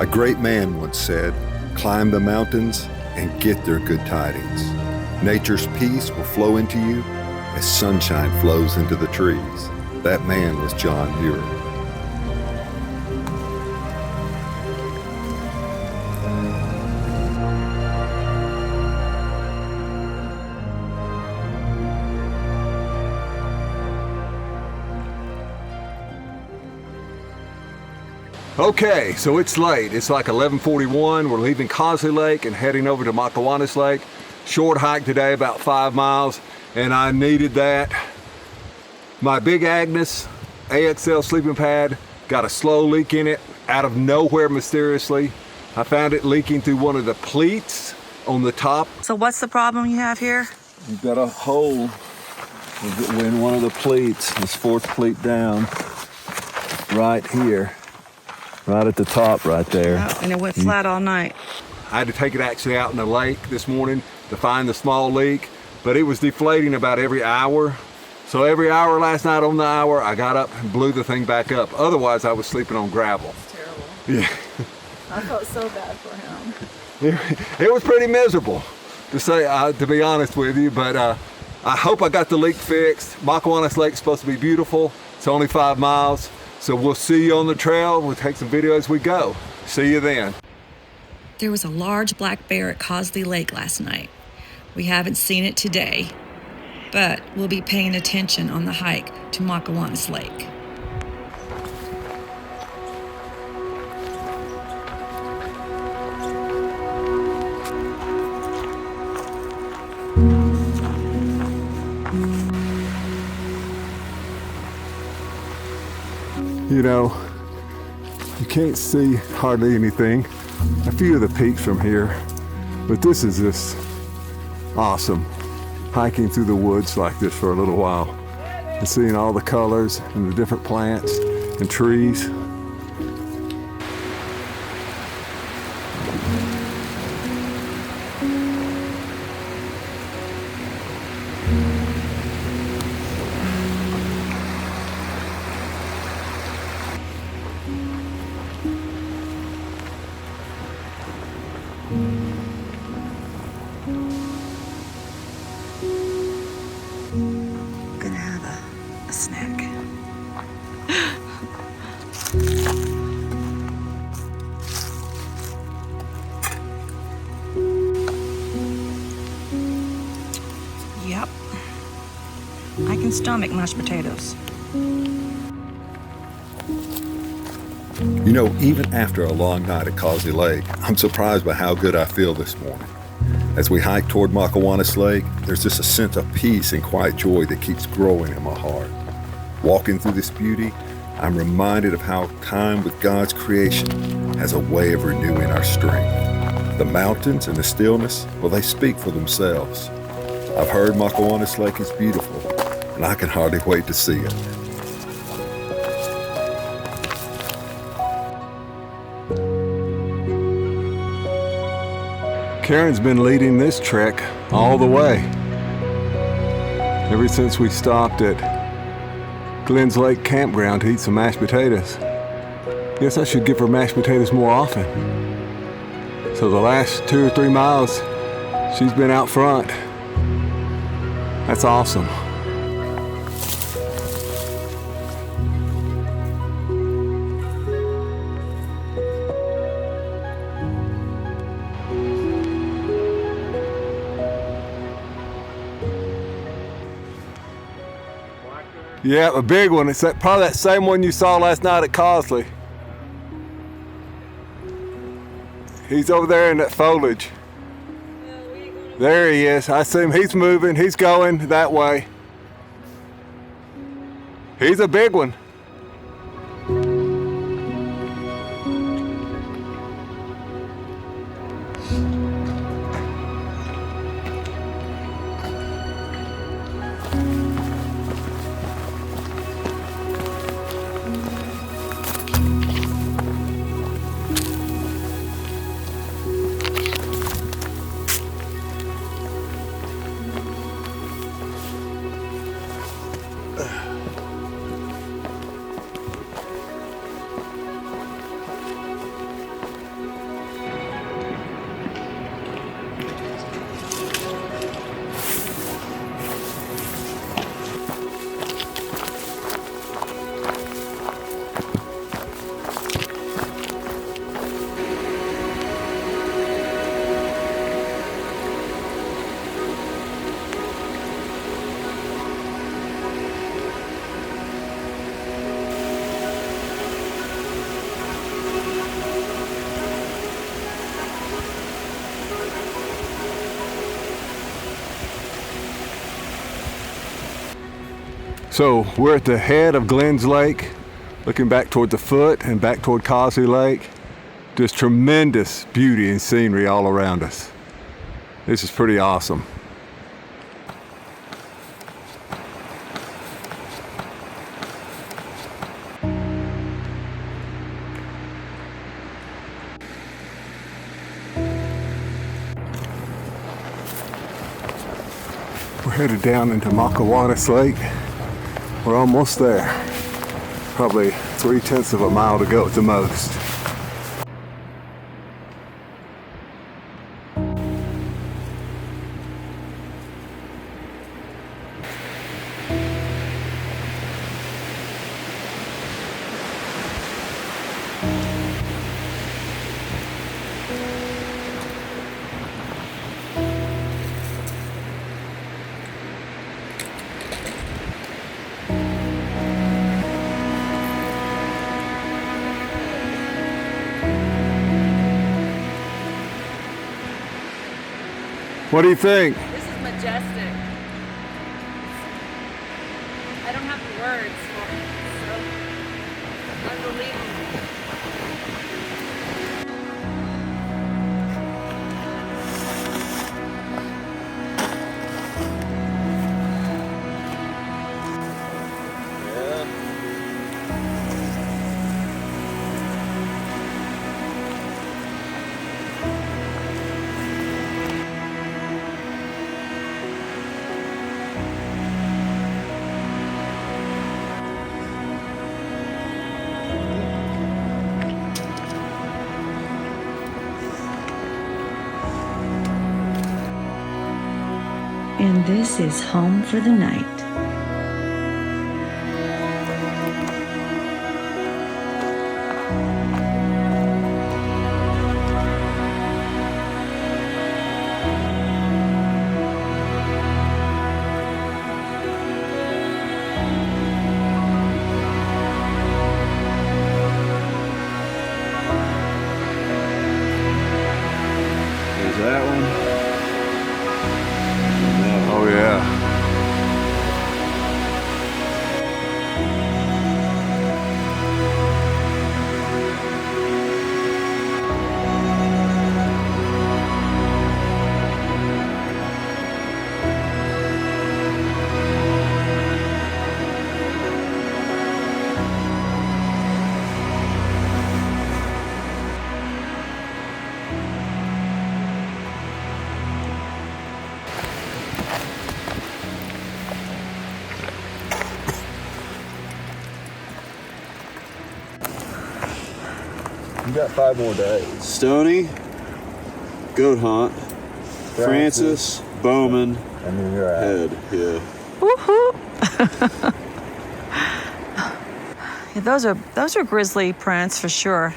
A great man once said, "Climb the mountains and get their good tidings. Nature's peace will flow into you as sunshine flows into the trees." That man was John Muir. Okay, so it's late. It's like 11:41. We're leaving Cosley Lake and heading over to Mokowanis Lake. Short hike today, about 5 miles, and I needed that. My Big Agnes AXL sleeping pad got a slow leak in it out of nowhere mysteriously. I found it leaking through one of the pleats on the top. So what's the problem you have here? You've got a hole in one of the pleats, this fourth pleat down, right here. Right at the top right there. Oh, and it went flat all night. I had to take it actually out in the lake this morning to find the small leak, but it was deflating about every hour. So every hour last night on the hour, I got up and blew the thing back up. Otherwise, I was sleeping on gravel. Terrible. Yeah. I felt so bad for him. It was pretty miserable, to be honest with you, but I hope I got the leak fixed. Mokowanis Lake's supposed to be beautiful. It's only 5 miles. So we'll see you on the trail. We'll take some video as we go. See you then. There was a large black bear at Cosley Lake last night. We haven't seen it today, but we'll be paying attention on the hike to Mokowanis Lake. You know, you can't see hardly anything. A few of the peaks from here, but this is just awesome. Hiking through the woods like this for a little while and seeing all the colors and the different plants and trees. Gonna have a snack. Yep. I can stomach mashed potatoes. You know, even after a long night at Cosley Lake, I'm surprised by how good I feel this morning. As we hike toward Mokowanis Lake, there's just a sense of peace and quiet joy that keeps growing in my heart. Walking through this beauty, I'm reminded of how time with God's creation has a way of renewing our strength. The mountains and the stillness, well, they speak for themselves. I've heard Mokowanis Lake is beautiful, and I can hardly wait to see it. Karen's been leading this trek all the way. Ever since we stopped at Cosley Lake Campground to eat some mashed potatoes. Guess I should give her mashed potatoes more often. So the last 2 or 3 miles, she's been out front. That's awesome. Yeah, a big one. It's probably that same one you saw last night at Cosley. He's over there in that foliage. There he is. I see him. He's moving. He's going that way. He's a big one. So we're at the head of Glens Lake, looking back toward the foot and back toward Cosley Lake. Just tremendous beauty and scenery all around us. This is pretty awesome. We're headed down into Mokowanis Lake. We're almost there. Probably 3/10 of a mile to go at the most. What do you think? This is majestic. I don't have the words for it. It's so unbelievable. And this is home for the night. There's that one. Oh yeah. You got 5 more days. Stony, Goat Hunt, Francis, Bowman, And then you're out. Head. Yeah. Woohoo! Yeah, those are grizzly prints for sure.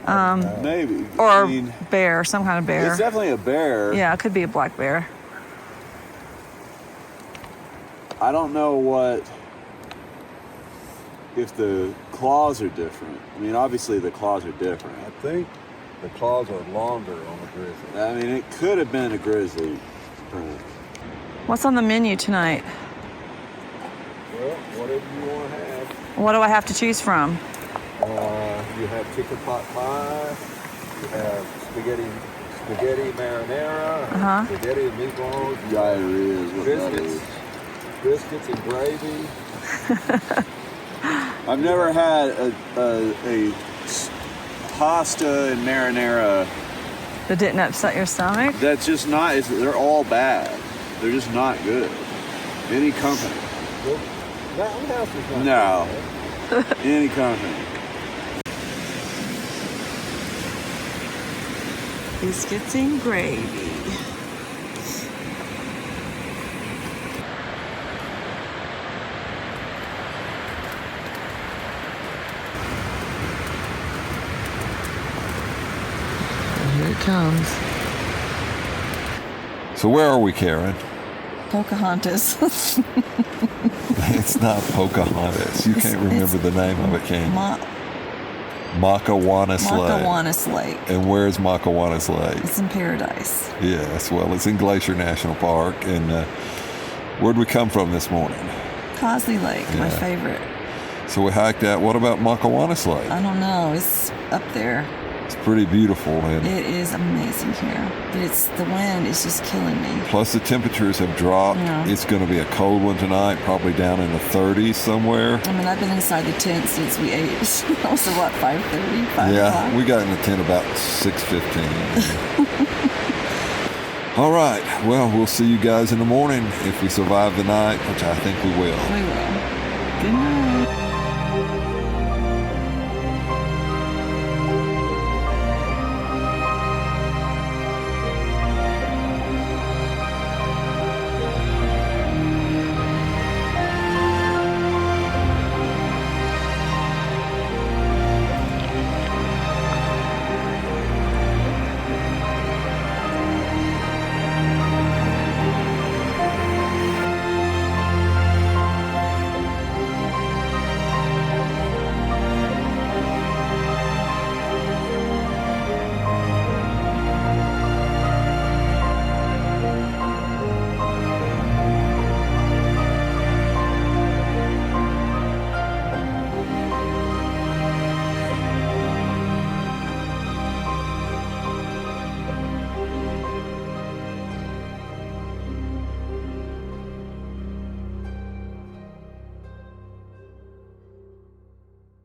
Maybe. Or I mean, bear, some kind of bear. it's definitely a bear. Yeah, it could be a black bear. I don't know if the claws are different. I mean, obviously the claws are different. I think the claws are longer on the grizzly. I mean, it could have been a grizzly print. What's on the menu tonight? Well, whatever you want to have. What do I have to choose from? You have chicken pot pie. You have spaghetti marinara. Uh-huh. Spaghetti and meatballs. Diarrhea is what that Biscuits and gravy. is. I've never had a pasta and marinara. That didn't upset your stomach? That's just not. They're all bad. They're just not good. Any company. Well, Mountain House is not No. bad. Any company. Biscuits and gravy. Here it comes. So where are we, Karen? Pocahontas. It's not Pocahontas. You can't remember the name of it, can you? Mokowanis Lake. Mokowanis Lake. And where's Mokowanis Lake? It's in Paradise. Yes, well, it's in Glacier National Park. And where'd we come from this morning? Cosley Lake, my Yeah. favorite. So we hiked out. What about Mokowanis Lake? I don't know. It's up there. It's pretty beautiful, and It is amazing here, but the wind is just killing me. plus the temperatures have dropped. Yeah. It's going to be a cold one tonight, probably down in the 30s somewhere. I mean, I've been inside the tent since we ate. That was what, 5:30, 5 Yeah, o'clock? we got in the tent about 6:15. All right. Well, we'll see you guys in the morning if we survive the night, which I think we will. We will. Good night.